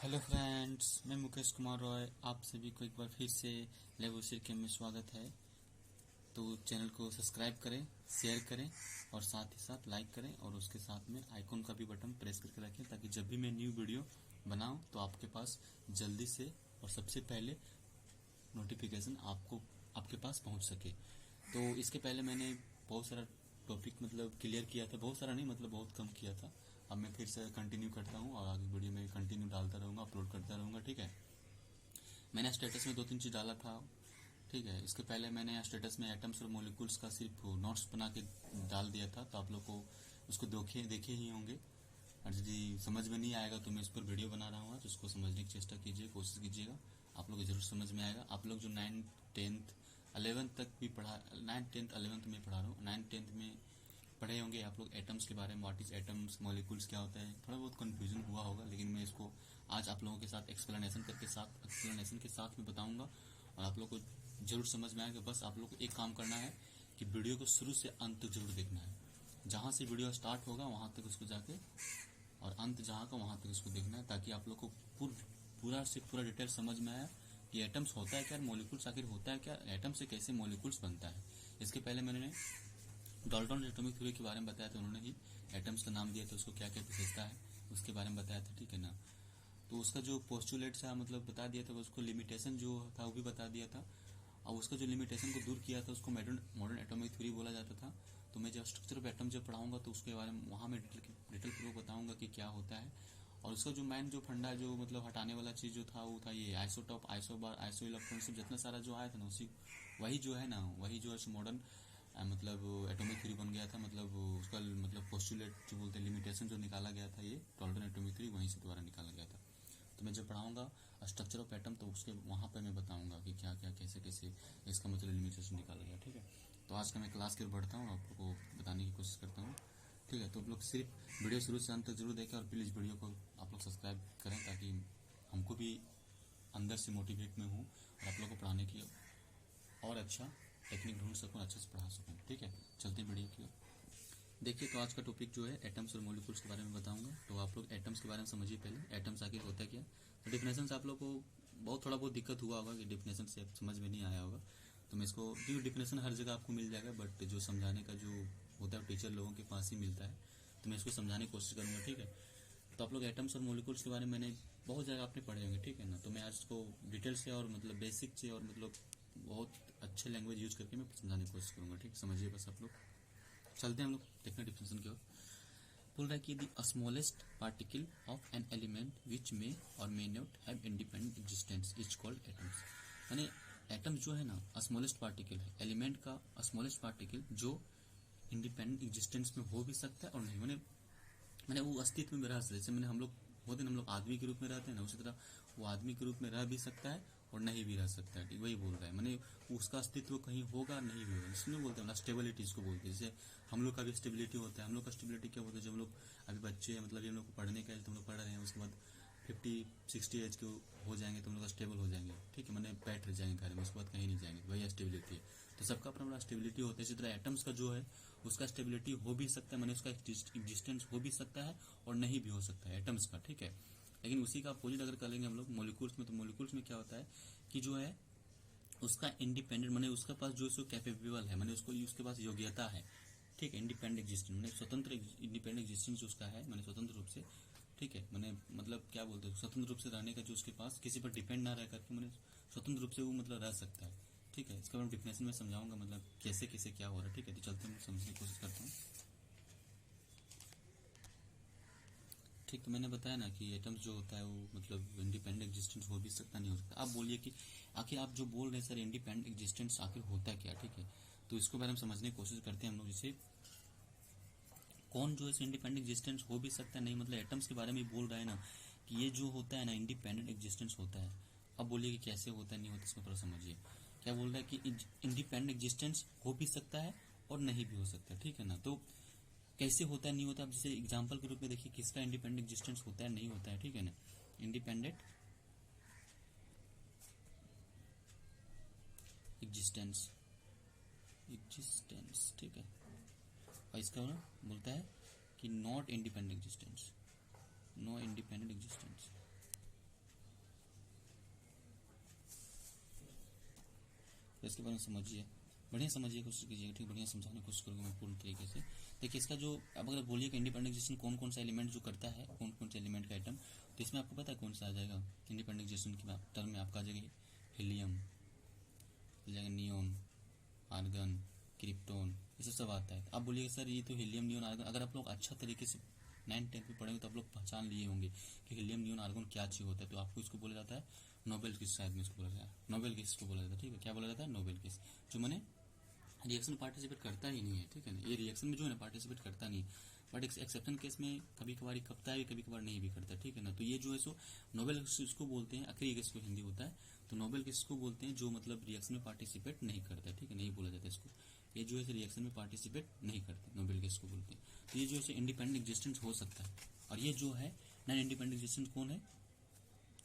Hello friends, मैं मुकेश कुमार रॉय आप सभी को एक बार फिर से लेवोसिर के में स्वागत है। तो चैनल को सब्सक्राइब करें, शेयर करें और साथ ही साथ लाइक करें और उसके साथ में आइकॉन का भी बटन प्रेस करके रखें ताकि जब भी मैं न्यू वीडियो बनाऊं तो आपके पास जल्दी से और सबसे पहले नोटिफिकेशन आपके पास पहुंच सके। तो इसके पहले मैंने बहुत सारा टॉपिक क्लियर किया था, बहुत सारा नहीं बहुत कम किया था। अब मैं फिर से कंटिन्यू करता हूँ और आगे वीडियो में कंटिन्यू डालता रहूँगा, अपलोड करता रहूँगा। ठीक है, मैंने स्टेटस में 2-3 चीज़ डाला था। ठीक है, इसके पहले मैंने स्टेटस में एटम्स और मोलिकुल्स का सिर्फ नोट्स बना के डाल दिया था, तो आप लोग को उसको देखे ही होंगे। और यदि समझ में नहीं आएगा तो मैं इस पर वीडियो बना रहा हूँ, तो उसको समझने की चेष्टा कीजिए, कोशिश कीजिएगा। आप लोग को जरूर समझ में आएगा। आप लोग जो 9th 10th 11th तक भी पढ़ा, 9th 10th 11th में पढ़ा रहा हूँ, 9th 10th में पढ़े होंगे आप लोग एटम्स के बारे में। व्हाट इज एटम्स, मॉलिक्यूल्स क्या होता है, थोड़ा बहुत कंफ्यूजन हुआ होगा, लेकिन मैं इसको आज आप लोगों के साथ एक्सप्लेनेशन के साथ में बताऊंगा और आप लोग को जरूर समझ में आएगा। बस आप लोग को एक काम करना है कि वीडियो को शुरू से अंत तक जरूर देखना है। जहां से वीडियो स्टार्ट होगा वहां तक उसको जाके और अंत जहां का वहां तक उसको देखना है, ताकि आप लोग को पूरा से पूरा डिटेल समझ में आया कि एटम्स होता है क्या, मॉलिक्यूल्स आखिर होता है क्या, एटम से कैसे मॉलिक्यूल्स बनता है। इसके पहले मैंने डाल्टन एटॉमिक थ्योरी के बारे में बताया था, उन्होंने ही एटम्स का नाम दिया था, उसको क्या क्या विशेषता है उसके बारे में बताया था। ठीक है ना, तो उसका जो पोस्टुलेट था बता दिया था, उसको लिमिटेशन जो था वो भी बता दिया था। और उसका जो लिमिटेशन को दूर किया था उसको मॉडर्न एटॉमिक थ्योरी बोला जाता था। तो मैं जब स्ट्रक्चर ऑफ एटम जब पढ़ाऊंगा तो उसके बारे में वहाँ मैं डिटेल पूर्वक बताऊंगा कि क्या होता है। और उसका जो मैन जो फंडा जो हटाने वाला चीज जो था वो था ये आइसोटॉप, आइसोबार, आइसो इलेक्ट्रॉन, सब जितना सारा जो आया था ना वही जो है मॉडर्न एटॉमिक थ्योरी बन गया था। उसका पोस्टुलेट जो बोलते हैं, लिमिटेशन जो निकाला गया था, ये डाल्टन एटॉमिक थ्योरी वहीं से द्वारा निकाला गया था। तो मैं जब पढ़ाऊंगा स्ट्रक्चर ऑफ एटम तो उसके वहां पे मैं बताऊंगा कि क्या क्या कैसे कैसे इसका लिमिटेशन निकाला गया। ठीक है, तो आज का मैं क्लास की ओर बढ़ता हूँ, आप लोग को बताने की कोशिश करता हूँ। ठीक है, तो आप लोग सिर्फ वीडियो शुरू से अंत तक जरूर देखें और प्लीज़ वीडियो को आप लोग सब्सक्राइब करें ताकि हमको भी अंदर से मोटिवेट में हूँ और आप लोग को पढ़ाने की और अच्छा टेक्निक ढूंढ सकूँ, अच्छे से पढ़ा सकूँ। ठीक है, चलते हैं वीडियो की ओर। देखिए, तो आज का टॉपिक जो है एटम्स और मॉलिक्यूल्स के बारे में बताऊंगा। तो आप लोग एटम्स के बारे में समझिए पहले, एटम्स आखिर होता है क्या। तो डिफिनेशन से आप लोग को थोड़ा बहुत दिक्कत हुआ होगा कि डिफिनेशन से समझ में नहीं आया होगा, तो मैं इसको डिफिनेशन हर जगह आपको मिल जाएगा, बट जो समझाने का जो होता है टीचर लोगों के पास ही मिलता है, तो मैं इसको समझाने की कोशिश करूंगा। ठीक है, तो आप लोग एटम्स और मॉलिक्यूल्स के बारे में मैंने बहुत जगह आपने पढ़े होंगे। ठीक है ना, तो मैं आज इसको डिटेल से और बेसिक से और बहुत अच्छे लैंग्वेज यूज करके मैं समझाने की कोशिश करूंगा। ठीक, समझिए बस आप लोग। चलते हैं हम लोग देखने डिफिनेशन की ओर। बोल रहा है कि the smallest particle of an element which may or may not have independent existence is called atoms. यानी एटम जो है ना स्मॉलेस्ट पार्टिकल है, एलिमेंट का स्मॉलेस्ट पार्टिकल जो इंडिपेंडेंट एग्जिस्टेंस में हो भी सकता है और नहीं, मैंने मैंने वो अस्तित्व में रह सकता है। जैसे मैंने हम लोग आदमी के रूप में रहते हैं ना, उसी तरह वो आदमी के रूप में रह भी सकता है और नहीं भी रह सकता है। ठीक, वही बोल रहा है, मैंने उसका अस्तित्व कहीं होगा नहीं भी होगा, इसमें बोलते हैं ना स्टेबिलिटी, इसको बोलते हैं। जैसे हम लोग का भी स्टेबिलिटी होता है। हम लोग का स्टेबिलिटी क्या होता है, जब हम लोग अभी बच्चे हैं, ये हम लोग को पढ़ने का है, तो हम लोग पढ़ रहे हैं, उसके बाद 50-60 एज के हो जाएंगे तो हम लोग स्टेबल हो जाएंगे। ठीक है, मैंने बैठ रह जाएंगे घर में, उसके बाद कहीं नहीं जाएंगे, वही स्टेबिलिटी है। तो सबका अपना अपना स्टेबिलिटी होता है। इसी तरह एटम्स का जो है उसका स्टेबिलिटी हो भी सकता है, मैंने उसका एग्जिस्टेंस हो भी सकता है और नहीं भी हो सकता है एटम्स का। ठीक है, लेकिन उसी का अपोजिट अगर करेंगे हम लोग मॉलिक्यूल्स में, तो मॉलिक्यूल्स में क्या होता है कि जो है उसका इंडिपेंडेंट, मैंने उसके पास जो है कैपेबल है, मैंने उसके पास योग्यता है। ठीक है, इंडिपेंडेंट एग्जिस्टेंस मैंने स्वतंत्र इंडिपेंडेंट एग्जिस्टेंस उसका है, मैंने स्वतंत्र रूप से। ठीक है, मैंने क्या बोलते हैं, स्वतंत्र रूप से रहने का जो उसके पास किसी पर डिपेंड ना रह करके मैंने स्वतंत्र रूप से वो रह सकता है। ठीक है, इसका मैं डिफिनेशन में समझाऊंगा कैसे कैसे क्या हो रहा है। ठीक है, तो चलते हैं समझने की कोशिश करता हूँ। ठीक, तो मैंने बताया ना कि एटम्स जो होता है वो इंडिपेंडेंट एग्जिस्टेंस हो भी सकता नहीं हो सकता। आप बोलिए कि आखिर आप जो बोल रहे हैं सर इंडिपेंडेंट एग्जिस्टेंस आखिर होता क्या। ठीक है, तो इसको बारे में समझने की कोशिश करते हैं हम लोग। जैसे कौन जो है इंडिपेंडेंट एग्जिस्टेंस हो भी सकता है नहीं, एटम्स के बारे में बोल रहा है ना कि ये जो होता है ना इंडिपेंडेंट एग्जिस्टेंस होता है। अब बोलिए कि कैसे होता है नहीं होता, इसको थोड़ा समझिए। क्या बोल रहा है कि इंडिपेंडेंट एग्जिस्टेंस हो भी सकता है और नहीं भी हो सकता। ठीक है ना, तो कैसे होता है नहीं होता, अब जैसे एग्जांपल के रूप में देखिए किसका इंडिपेंडेंट एग्जिस्टेंस होता है नहीं होता है। ठीक है ना, इंडिपेंडेंट एग्जिस्टेंस एग्जिस्टेंस ठीक है, और इसका ना बोलता है कि not independent existence, no independent existence. तो इसके बारे में समझिए, बढ़िया समझिए, कोशिश कीजिएगा, ठीक, बढ़िया समझाने की कोशिश करूँगा मैं पूर्ण तरीके से। देखिए इसका जो अब अगर बोलिए कि इंडिपेंडेंट एग्जिस्टेंस कौन कौन सा एलिमेंट जो करता है, कौन कौन से एलिमेंट का आइटम, तो इसमें आपको पता है कौन सा आ जाएगा इंडिपेंडेंट एग्जिस्टेंस की टर्म में आपका आ जाएगा हीलियम, नियोन, आर्गन, क्रिप्टोन, ये सब आता है। आप बोलिएगा सर ये तो हीलियम, नियोन, आर्गन, अगर आप लोग अच्छा तरीके से 9th-10th में पढ़ेंगे तो आप लोग पहचान लिए होंगे कि हीलियम, नियोन, आर्गन क्या चीज़ होता है। तो आपको इसको बोला जाता है नोबेल गैस, शायद में इसको बोला जाता है नोबेल गैस को बोला जाता है, ठीक है। क्या बोला जाता है? नोबेल गैस, जो मैंने रिएक्शन में पार्टिसिपेट करता ही नहीं है, ठीक है ना, ये रिएक्शन में जो है ना पार्टिसिपेट करता नहीं, बट एक्सेप्शन केस में कभी कभार करता है, कभी कभार नहीं भी करता, ठीक है ना। तो ये जो है सो नोबेल गैस इसको बोलते हैं, आखिरी गैस को हिंदी होता है, तो नोबेल गैस को बोलते हैं जो मतलब रिएक्शन में पार्टिसिपेट नहीं करता है, ठीक है, नहीं बोला जाता इसको, ये जो है रिएक्शन में पार्टिसिपेट नहीं करते, नोबेल गैस को बोलते हैं। तो ये जो है इंडिपेंडेंट एग्जिस्टेंस हो सकता है। और ये जो है नॉन इंडिपेंडेंट एग्जिस्टेंस कौन है,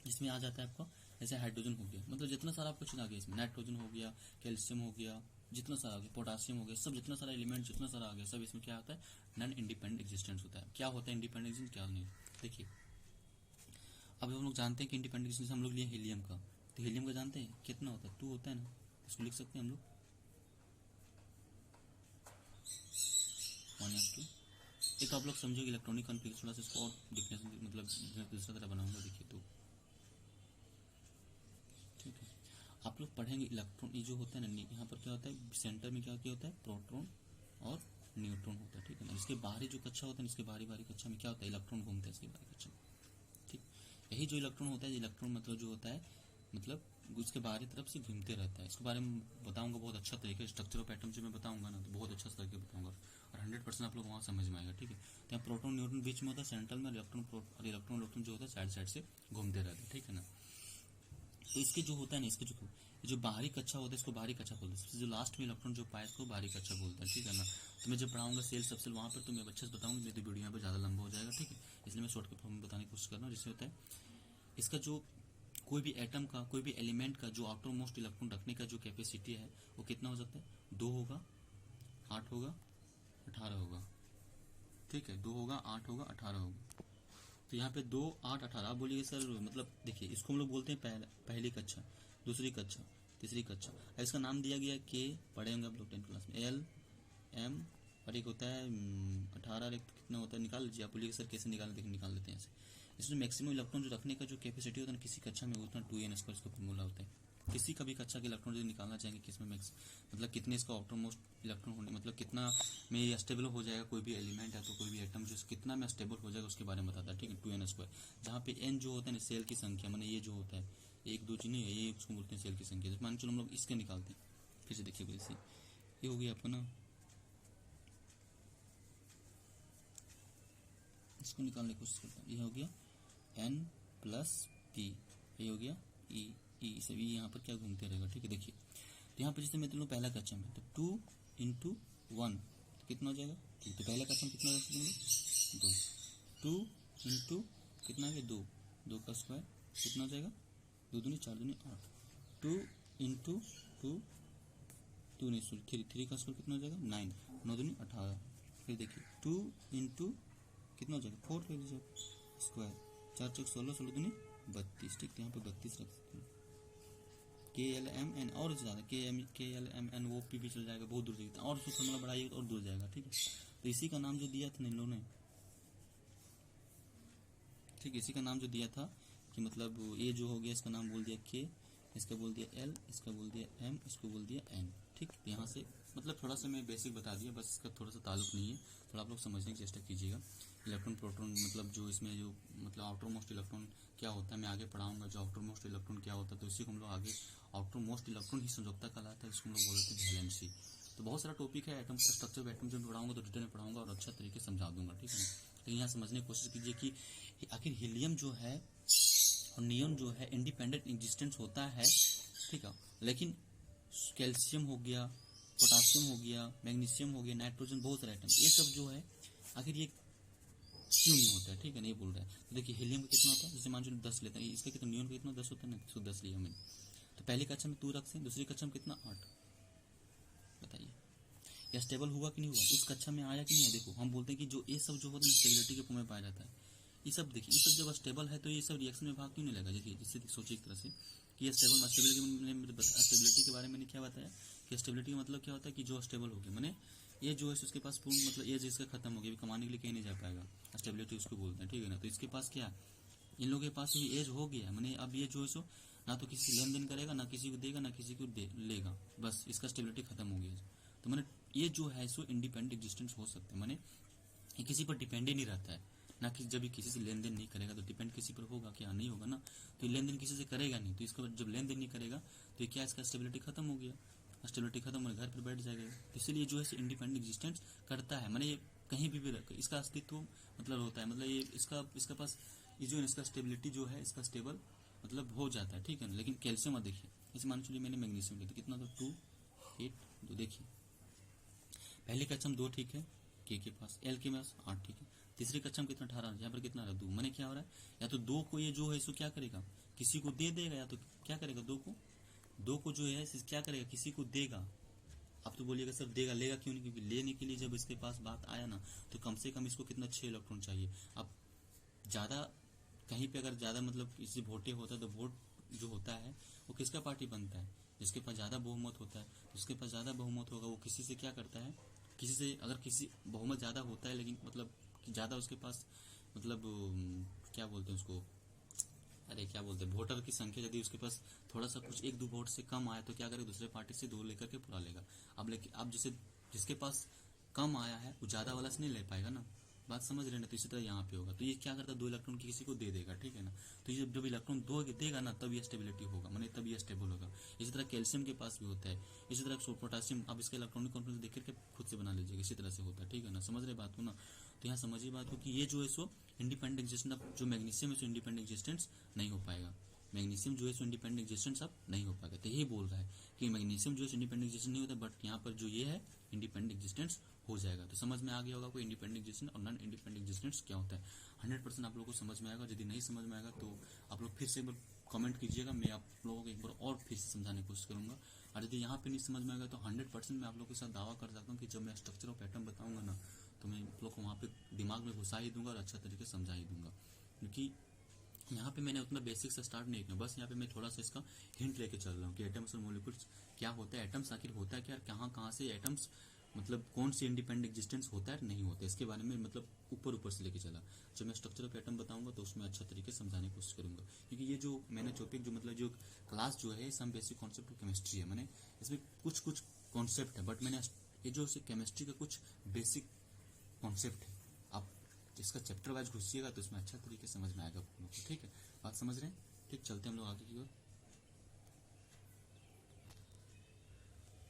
इसमें आ जाता है आपका जैसे हाइड्रोजन हो गया, मतलब जितना सारा आपको चुना गया, इसमें नाइट्रोजन हो गया, कैल्शियम हो गया, जितना सारा आ गया, पोटासियम हो गया, सब जितना सारा एलिमेंट जितना सारा आ गया, सब इसमें क्या होता है? नॉन इंडिपेंडेंट एग्जिस्टेंस होता है। क्या होता है इंडिपेंडेंट एग्जिस्टेंस, क्या नहीं? देखिए अब हम लोग जानते हैं कि इंडिपेंडेंट एग्जिस्टेंस हम लोग लिए हीलियम का, तो हीलियम का जानते हैं कितना होता है? 2 होता है ना, इसको लिख सकते हैं हम लोग 1/2। एक आप लोग समझोगे इलेक्ट्रॉनिक कॉन्फ़िगरेशन, थोड़ा सा इसको और डिफिनेशन मतलब दूसरा तरह बनाऊंगा, देखिए तो ठीक है। आप लोग पढ़ेंगे इलेक्ट्रॉन, ये जो होता है ना, यहाँ पर क्या होता है, सेंटर में क्या होता है? प्रोटॉन और न्यूट्रॉन होता है, ठीक है ना। इसके बाहरी जो कक्षा होता है, इसके बाहरी कक्षा में क्या होता है? इलेक्ट्रॉन घूमता है इसके बाहरी कक्षा में, ठीक। यही जो इलेक्ट्रॉन होता है, इलेक्ट्रॉन मतलब जो होता है मतलब उसके बाहरी तरफ से घूमते रहता है। इसके बारे में बताऊंगा बहुत अच्छा तरीके, स्ट्रक्चर ऑफ एटम जो मैं बताऊंगा ना, तो बहुत अच्छा तरीके बताऊंगा और 100% आप लोग वहाँ समझ में आएगा, ठीक है। तो यहाँ प्रोटॉन न्यूट्रॉन बीच में होता है, सेंट्रल में इलेक्ट्रॉन और इलेक्ट्रॉन जो होता है साइड साइड से घूमते रहते हैं, ठीक है ना। तो इसके जो होता है ना, इसके जो बाहरी कक्षा होता है इसको बाहरी कक्षा बोलते हैं, सबसे जो लास्ट में इलेक्ट्रॉन जो पाया इसको बाहरी कक्षा बोलता है, ठीक है ना। तो मैं जब पढ़ाऊंगा सेल सबसेल वहाँ पर तो मैं अच्छे से बताऊंगा, मेरी वीडियो यहाँ पर ज़्यादा लंबा हो जाएगा, ठीक है, इसलिए मैं शॉर्ट के फॉर्म में बताने की कोशिश कर रहा हूँ। जिससे होता है इसका जो कोई भी एटम का, कोई भी एलिमेंट का जो आउटर मोस्ट इलेक्ट्रॉन रखने का जो कैपेसिटी है वो कितना हो सकता है? 2 होगा, 8 होगा, 18 होगा, ठीक है, 2 होगा, 8 होगा, 18 होगा। तो यहाँ पे 2, 8, 18 आप बोलिए सर मतलब देखिए इसको हम लोग बोलते हैं पहली कक्षा, दूसरी कक्षा, तीसरी कक्षा। इसका नाम दिया गया के, पढ़ेंगे आप लोग 10th क्लास में, L, M, और एक होता है 18, एक कितना होता है निकाल लीजिए, आप बोलिए सर कैसे निकाल लेते हैं ऐसे। इसमें मैक्सिमम इलेक्ट्रॉन जो रखने का जो कैपेसिटी होता है किसी कक्षा में उतना 2n² इसका फॉर्मूला होता है। किसी का भी कक्षा के इलेक्ट्रॉन जो निकालना चाहेंगे किसमें मैक्स मतलब कितने इसका आउटर मोस्ट इलेक्ट्रॉन होने मतलब कितना में ये स्टेबल हो जाएगा, कोई भी एलिमेंट है तो कोई भी एटम जो कितना में स्टेबल हो जाएगा उसके बारे में बताता है, ठीक है, 2n²। जहाँ पे n जो होता है ना सेल की संख्या, मैंने ये जो होता है 1 2 नहीं है, ये उसको बोलते हैं सेल की संख्या। जैसे मान चलो हम लोग इसके निकालते हैं, फिर से देखिए वैसे ये हो गया आपका ना, इसको निकालने की कोशिश करता हूँ, ये हो गया n+p, ये हो गया e सभी यहाँ पर क्या घूमते रहेगा, ठीक है। देखिए तो यहाँ पर जैसे मैं तुम पहला कक्षा में तो 2 × 1 कितना हो जाएगा? तो पहला कक्षा में कितना रख देंगे? 2 2 × कितना है? 2, 2 का स्क्वायर कितना हो जाएगा? 2 दूनी 4 दूनी 8, 2 × 2 2 नहीं सॉरी 3 का स्क्वायर कितना हो जाएगा? 9, 9 दूनी 18। फिर देखिए 2 × कितना हो जाएगा? 4 ले लीजिए स्क्वायर, 4 चौक 16, 16 दूनी 32, ठीक है, यहाँ पे 32 रख सकते हैं। KLMN और ज़्यादा KLMN वो भी चल जाएगा, बहुत दूर जाएगा, और उसको फॉर्मूला बढ़ाइएगा और दूर जाएगा, ठीक है। तो इसी का नाम जो दिया था इन लोगों ने, ठीक है, इसी का नाम जो दिया था कि मतलब ये जो हो गया इसका नाम बोल दिया K, इसका बोल दिया L, इसका बोल दिया M, इसको बोल दिया N, ठीक। यहाँ से मतलब थोड़ा सा मैं बेसिक बता दिया, बस इसका थोड़ा सा ताल्लुक नहीं है, थोड़ा आप लोग समझने की चेष्टा कीजिएगा। इलेक्ट्रॉन प्रोटॉन मतलब जो इसमें जो मतलब आउटर मोस्ट इलेक्ट्रॉन क्या होता है मैं आगे पढ़ाऊंगा, जो आउटर मोस्ट इलेक्ट्रॉन क्या होता है, तो इसी को हम लोग आगे आउटर मोस्ट इलेक्ट्रॉन ही संयोजकता कहलाता है, इसको हम लोग बोलते हैं वैलेंसी। तो बहुत सारा टॉपिक है एटम का स्ट्रक्चर ऑफ एटम, जो पढ़ाऊंगा तो डिटेल में पढ़ाऊंगा और अच्छा तरीके से समझा दूंगा, ठीक है। लेकिन यहाँ समझने की कोशिश कीजिए कि आखिर हीलियम जो है और नियॉन जो है इंडिपेंडेंट एग्जिस्टेंस होता है, ठीक है, लेकिन कैल्शियम हो गया, पोटासियम हो गया, मैग्नीशियम हो गया, नाइट्रोजन, बहुत सारे आइटम ये सब जो है आखिर ये क्यों नहीं होता है, ठीक है, नहीं बोल रहा है। तो देखिए हीलियम का कितना होता है, जैसे मान लो 10 लेते हैं, इसका कितना नियॉन का कितना 10 होता है ना, 110 लिया मैंने। तो पहली कक्षा में 2 रखते हैं, दूसरी कक्षा में कितना 8, बताइए यह स्टेबल हुआ कि नहीं हुआ, इस कक्षा में आया कि नहीं? देखो हम बोलते हैं कि जो ये सब जो होता है स्टेबिलिटी के फॉर्म में पाया जाता है, ये सब देखिए, ये सब जब स्टेबल है तो ये सब रिएक्शन में भाग क्यों नहीं लगा। देखिए इससे सोचिए एक तरह से कि ये स्टेबल, स्टेबिलिटी के बारे में मैंने क्या बताया कि स्टेबिलिटी का मतलब क्या होता है कि जो स्टेबल हो गया, मैंने ये जो है उसके पास पूर्ण मतलब एज इसका खत्म हो गया, कमाने के लिए कहीं नहीं जा पाएगा, स्टेबिलिटी उसको बोलते हैं, ठीक है ना। तो इसके पास क्या, इन लोगों के पास भी एज हो गया, मैंने अब ये जो है सो ना तो किसी लेन देन करेगा, ना किसी को देगा, ना किसी को लेगा, बस इसका स्टेबिलिटी खत्म हो गया। तो मैंने ये जो है सो इंडिपेंडेंट एग्जिस्टेंस हो सकते हैं, मैंने ये किसी पर डिपेंड ही नहीं रहता है ना, कि जब ये किसी से लेन देन नहीं करेगा तो डिपेंड किसी पर होगा क्या, नहीं होगा ना। तो ये लेन देन किसी से करेगा नहीं, तो इसका जब लेन देन नहीं करेगा तो ये क्या, इसका स्टेबिलिटी खत्म हो गया, स्टेबिलिटी खत्म हो, घर पर बैठ जाएगा। इसीलिए जो है इंडिपेंडेंट एग्जिस्टेंस करता है, मैंने कहीं भी रख इसका अस्तित्व मतलब होता है, मतलब ये इसका पास ये जो इसका स्टेबिलिटी जो है इसका स्टेबल मतलब हो जाता है, ठीक है ना। लेकिन कैल्शियम में देखिए, इस मान चलिए मैंने मैग्नीशियम लिया कितना था 2 8 2, देखिए पहले कक्षम 2 ठीक है, के पास एल के पास 8 ठीक है, तीसरी कक्षा में कितना 18, यहाँ पर कितना रहा 2, मैंने क्या हो रहा है, या तो 2 को ये जो है इसको क्या करेगा किसी को दे देगा, या तो क्या करेगा 2 को जो है क्या करेगा किसी को देगा। आप तो बोलिएगा सर देगा, लेगा क्यों नहीं, क्योंकि लेने के लिए जब इसके पास बात आया ना तो कम से कम इसको कितना 6 इलेक्ट्रॉन चाहिए। अब ज़्यादा कहीं पे अगर ज़्यादा मतलब किसी वोटे होता है तो वोट जो होता है वो किसका पार्टी बनता है, जिसके पास ज़्यादा बहुमत होता है, जिसके पास ज़्यादा बहुमत होगा वो किसी से क्या करता है, किसी से अगर किसी बहुमत ज़्यादा होता है लेकिन मतलब ज़्यादा उसके पास मतलब क्या बोलते हैं उसको, अरे क्या बोलते हैं, वोटर की संख्या यदि उसके पास थोड़ा सा कुछ 1-2 वोट से कम आया तो क्या करेगा दूसरे पार्टी से 2 लेकर के पूरा लेगा। अब लेकिन अब जिसके पास कम आया है वो ज़्यादा वाला से नहीं ले पाएगा ना, बात समझ रहे ना। तो इसी तरह यहाँ पे होगा, तो ये क्या करता है 2 इलेक्ट्रॉन किसी को दे देगा, ठीक है ना। तो ये जब इलेक्ट्रॉन 2 देगा ना तब ये स्टेबिलिटी होगा, मैंने तब ये स्टेबल होगा। इसी तरह कैल्शियम के पास भी होता है, इसी तरह पोटासियम, अब इसका इलेक्ट्रॉनिक कॉन्फ्रेंस देख करके खुद से बना लीजिएगा, इसी तरह से होता है, ठीक है ना। समझ रहे बात को ना। तो यहाँ समझिए बात को कि ये जो है सो इंडिपेंडेंट एग्जिस्टेंस, अब जो मैग्नीशियम है सो इंडिपेंडेंट एग्जिस्टेंस नहीं हो पाएगा, मैग्नीशियम जो है सो इंडिपेंडेंट एग्जिस्टेंस अब नहीं हो पाएगा। तो यही बोल रहा है कि मैग्नीशियम जो है इंडिपेंडेंट एग्जिस्टेंस नहीं होता, बट यहाँ पर जो ये है इंडिपेंडेंट एग्जिस्टेंस हो जाएगा। तो समझ में आ गया होगा कोई इंडिपेंडेंट एग्जिस्टेंस और नॉन इंडिपेंडेंट एग्जिस्टेंस क्या होता है। 100% आप लोगों को समझ में आएगा। यदि नहीं समझ में आएगा तो आप लोग फिर से एक बार कमेंट कीजिएगा, मैं आप लोगों को एक बार और फिर से समझाने की कोशिश करूंगा। और यदि यहाँ पे नहीं समझ में आएगा तो 100% मैं आप लोगों के साथ दावा कर सकता हूँ कि जब मैं स्ट्रक्चर ऑफ एटम बताऊंगा ना तो मैं आप लोग को वहाँ पे दिमाग में घुसा ही दूंगा और अच्छा तरीके से समझा ही दूंगा। क्योंकि यहाँ पे मैंने उतना बेसिक से स्टार्ट नहीं किया, बस यहाँ पे मैं थोड़ा सा इसका हिंट लेके चल रहा हूँ कि एटम्स और मोलिक्यूल्स क्या होता है, एटम्स आखिर होता है क्या, कहाँ से एटम्स मतलब कौन सी इंडिपेंडेंट एग्जिस्टेंस होता है नहीं होता है, इसके बारे में मतलब ऊपर से लेके चला। जब मैं स्ट्रक्चर ऑफ एटम बताऊंगा तो उसमें अच्छा तरीके से समझाने की कोशिश करूंगा। क्योंकि ये जो मैंने टॉपिक जो मतलब जो क्लास जो है some basic concept of chemistry है, मैंने इसमें कुछ कॉन्सेप्ट है, बट मैंने ये जो केमिस्ट्री का कुछ बेसिक कॉन्सेप्ट है, आप इसका चैप्टर वाइज घुसिएगा तो इसमें अच्छा तरीके से समझ में आएगा आप लोगों को, ठीक है। बात समझ रहे हैं, ठीक। चलते हैं हम लोग आगे की ओर,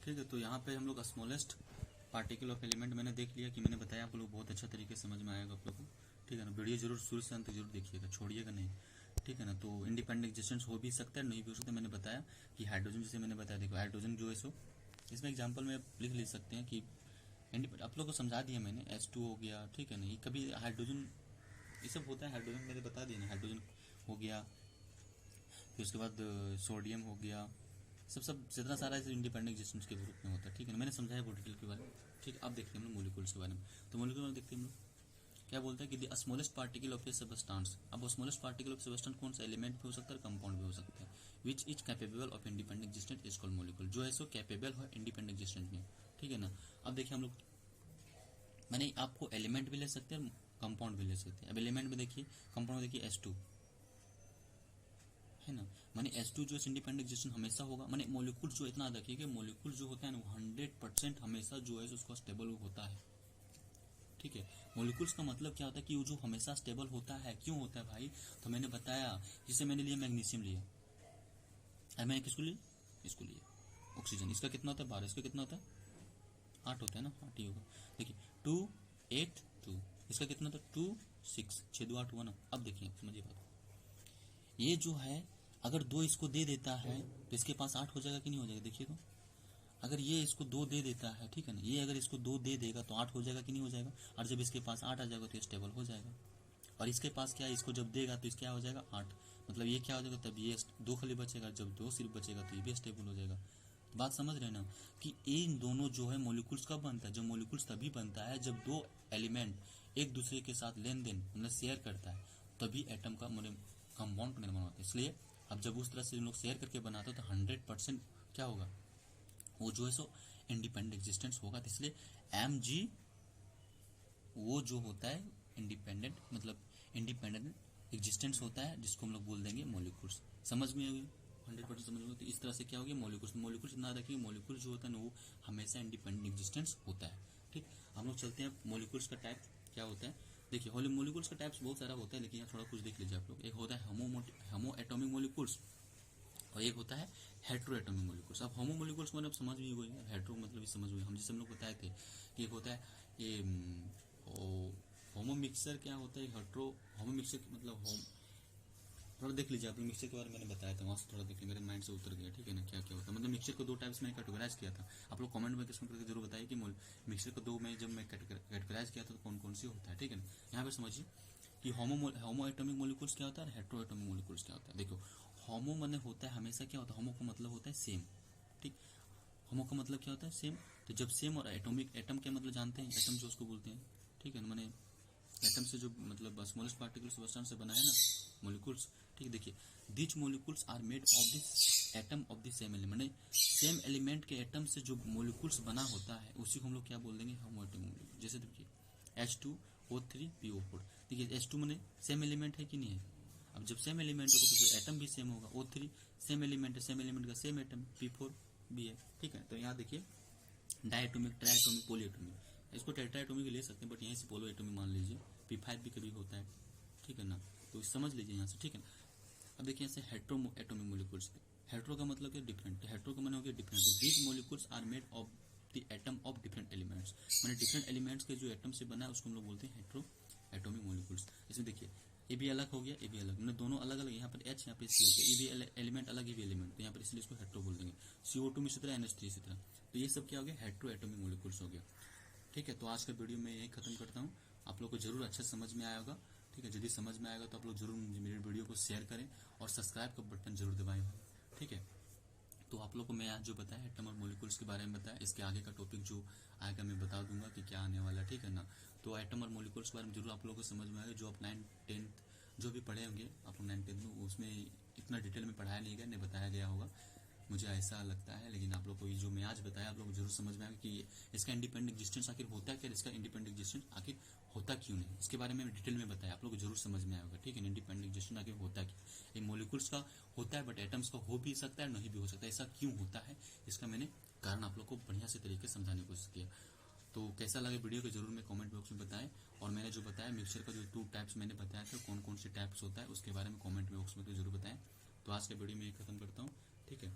ठीक है। तो यहाँ पे हम लोग स्मॉलेस्ट पार्टिकल ऑफ एलिमेंट मैंने देख लिया कि मैंने बताया आप लोग बहुत अच्छा तरीके से समझ में आएगा आप लोग को, ठीक है ना। वीडियो जरूर शुरू से अंत तक जरूर देखिएगा, छोड़िएगा नहीं, ठीक है ना। तो इंडिपेंडेंट एग्जिस्टेंस हो भी सकता है नहीं भी हो सकता है। मैंने बताया कि हाइड्रोजन, जैसे मैंने बताया देखो हाइड्रोजन जो है सो इसमें एग्जाम्पल में आप लिख सकते हैं कि आप लोग को समझा दिया मैंने, H2 हो गया, ठीक है ना। ये कभी हाइड्रोजन ये सब होता है, हाइड्रोजन मैंने बता दिया ना, हाइड्रोजन हो गया, फिर उसके बाद सोडियम हो गया, सब जितना सारा इंडिपेंडेंट एग्जिस्टेंस के ग्रुप में होता है, ठीक है ना। मैंने समझाया वोल्टेज के बारे में, ठीक। अब देखते हैं हम लोग मोलिक्यूल्स के बारे में। तो मोलिक्यूल देखते हैं हम लोग क्या बोलता है कि the smallest particle of A substance. अब स्मॉलेस्ट पार्टिकल ऑफ सबस्टेंस कौन सा एलिमेंट भी हो सकता है, कंपाउंड भी हो सकता है, which is capable of independent existence is called molecule. जो है सो कैपेबल है इंडिपेंडेंट एग्जिस्टेंस में, ठीक है ना। अब देखिए हम लोग मैंने आपको एलिमेंट भी ले सकते हैं कंपाउंड भी ले सकते हैं। अब एलिमेंट में देखिए, कंपाउंड में देखिए H2 है ना, माने H2 जो इंडिपेंडेंट एग्जिस्टेंस हमेशा होगा। माने मोलिक्यूल जो इतना देखिए कि मोलिक्यूल जो होता है ना 100% हमेशा जो है उसको स्टेबल होता है, ठीक है। मोलिक्यूल्स का मतलब क्या होता है कि वो जो हमेशा स्टेबल होता है, क्यों होता है भाई, तो मैंने बताया, जिसे मैंने लिया मैग्नीशियम लिया, और मैंने किसको लिया, इसको लिया ऑक्सीजन, इसका कितना होता है 12, इसका कितना होता है 8 होता है ना, 8 ही होगा। देखिए 2 8 2, इसका कितना था 2 6, 6 2 8 हुआ ना। अब देखिए समझिए बात, ये जो है अगर 2 इसको दे देता है तो इसके पास 8 हो जाएगा कि नहीं हो जाएगा, देखिए तो अगर ये इसको 2 दे देता है, ठीक है ना, ये अगर इसको 2 दे देगा तो 8 हो जाएगा कि नहीं हो जाएगा, और जब इसके पास 8 आ जाएगा तो ये स्टेबल हो जाएगा। और इसके पास क्या है, इसको जब देगा तो इसका क्या हो जाएगा 8, मतलब ये क्या हो जाएगा, तब ये 2 खाली बचेगा, जब 2 सिर्फ बचेगा तो ये भी स्टेबल हो जाएगा। बात समझ रहे हैं ना कि इन दोनों जो है मोलिक्यूल्स कब बनता है, जब मोलिक्यूल्स तभी बनता है जब 2 एलिमेंट एक दूसरे के साथ लेन देन मतलब शेयर करता है, तभी एटम का कंपाउंड का निर्माण होता है। इसलिए अब जब उस तरह से लोग शेयर करके बनाते हो तो 100% क्या होगा, वो जो है सो इंडिपेंडेंट एग्जिस्टेंस होगा। तो इसलिए Mg वो जो होता है इंडिपेंडेंट इंडिपेंडेंट एग्जिस्टेंस होता है, जिसको हम लोग बोल देंगे मॉलिक्यूल्स। समझ में होगी, 100% समझ में। तो इस तरह से क्या होगी मॉलिक्यूल्स। मॉलिक्यूल्स ना रखिए, मॉलिक्यूल्स जो होता है ना वो हमेशा इंडिपेंडेंट एग्जिस्टेंस होता है। ठीक, हम लोग चलते हैं मॉलिक्यूल्स का टाइप क्या होता है। देखिए मॉलिक्यूल्स का टाइप्स बहुत सारा होता है, लेकिन यहाँ थोड़ा कुछ देख लीजिए आप लोग। एक होता है होमो एटॉमिक मॉलिक्यूल्स और एक होता है हेट्रो एटॉमिक मॉलिक्यूल्स। अब होमो मॉलिक्यूल्स मतलब समझ में हुई, हेट्रो मतलब समझ हुई। हम जैसे हम लोग बताए थे कि एक होता है ये होमो मिक्सर क्या होता है, हेट्रो होमो मिक्सर मतलब होम थोड़ा देख लीजिए आप लोग। मिक्सर के बारे में मैंने बताया था, वहाँ से थोड़ा देख लीजिए, मेरे माइंड से उतर गया। ठीक है ना, क्या क्या होता है मतलब मिक्सर को दो टाइप्स में कैटेगराइज किया था। आप लोग कमेंट में किस्म करके जरूर बताइए कि मिक्सर को दो में जब मैं कैटेगराइज किया था तो कौन कौन सी होता है। ठीक है ना, यहाँ पे समझिए कि होमो एटॉमिक मॉलिक्यूल्स क्या होता है, हेट्रो एटॉमिक मॉलिक्यूल्स क्या होता है। देखो होमो माने होता है हमेशा क्या होता है, होमो का मतलब होता है सेम। ठीक, होमो का मतलब क्या होता है सेम। तो जब सेम और एटॉमिक, एटम क्या मतलब जानते हैं, एटम जो उसको बोलते हैं। ठीक है ना, माने एटम से जो मतलब स्मॉलेस्ट पार्टिकल सबस्टेंस से बना है ना मॉलिक्यूल्स। ठीक, देखिए which molecules are made of this atom of the same element. Same element के एटम से जो मॉलिक्यूल्स बना होता है उसी को हम लोग क्या बोल देंगे, होमो एटॉमिक मॉलिक्यूल। जैसे देखिए H2O3PO4। देखिए H2 माने सेम एलिमेंट है कि नहीं है। अब जब सेम एलिमेंट होगा तो एटम भी सेम होगा। O3 सेम एलिमेंट है, सेम एलिमेंट का सेम एटम। P4 भी है। ठीक है, तो यहाँ देखिए डायटोमिक, ट्राइटोमिक, पॉलीएटोमिक, इसको टेट्राएटोमिक ले सकते हैं बट यहीं से पॉलीएटोमिक मान लीजिए। P5 भी कभी होता है। ठीक है ना, तो समझ लीजिए यहाँ से। ठीक है ना, अब देखिए यहाँ से हेट्रो एटोमिक मॉलिक्यूल्स। हेट्रो का मतलब क्या, डिफरेंट। हेट्रो का मतलब हो गया different. These molecules are made of the atom of different elements. माने डिफरेंट एलिमेंट्स के जो एटम से बना है उसको हम लोग बोलते हैं हेट्रो एटोमिक मॉलिक्यूल्स। इसमें देखिए ये भी अलग हो गया, ये भी अलग, मतलब दोनों अलग अलग। यहाँ पर H, यहाँ पे C हो गया, ये भी एलिमेंट अलग, ये भी एलिमेंट, तो यहाँ पर इसलिए इसको हेट्रो बोल देंगे। CO2 में इसी तरह, NH3 इसी तरह। तो ये सब क्या हो गया, हेट्रो एटोमिक मॉलिक्यूल्स हो गया। ठीक है, तो आज का वीडियो मैं यही खत्म करता हूँ। आप लोग को जरूर अच्छा समझ में आया होगा। ठीक है, यदि समझ में आएगा तो आप लोग जरूर मेरे वीडियो को शेयर करें और सब्सक्राइब का बटन जरूर दबाएं। ठीक है, तो आप लोग को मैं आज जो बताया एटम और मॉलिक्यूल्स के बारे में बताया, इसके आगे का टॉपिक जो आएगा मैं बता दूंगा कि क्या आने वाला है। ठीक है ना, तो एटम और मॉलिक्यूल्स के बारे में जरूर आप लोगों को समझ में आएगा। जो आप 9th 10th जो भी पढ़े होंगे आप लोग 9th 10th में, उसमें इतना डिटेल में पढ़ाया नहीं गया, नहीं बताया गया होगा, मुझे ऐसा लगता है। लेकिन आप लोग को ये जो मैं आज बताया आप लोग को जरूर समझ में आएगा कि इसका इंडिपेंडेंट एग्जिस्टेंस आखिर होता है क्या, इसका इंडिपेंडेंट एग्जिस्टेंस आखिर होता क्यों नहीं, इसके बारे में डिटेल में बताया, आप लोग को जरूर समझ में आएगा। ठीक है, इंडिपेंडेंट एग्जिस्टेंस आखिर होता क्या, ये मॉलिक्यूल्स का होता है बट एटम्स का हो भी सकता है नहीं भी हो सकता है। ऐसा क्यों होता है, इसका मैंने कारण आप लोग को बढ़िया से तरीके से समझाने की कोशिश किया। तो कैसा लगे वीडियो को जरूर में कमेंट बॉक्स में बताएं। और मैंने जो बताया मिक्सचर का जो 2 टाइप्स मैंने बताया था, कौन कौन से टाइप्स होता है उसके बारे में कमेंट बॉक्स में तो जरूर बताएं। तो आज के वीडियो में ये खत्म करता हूँ। ठीक है।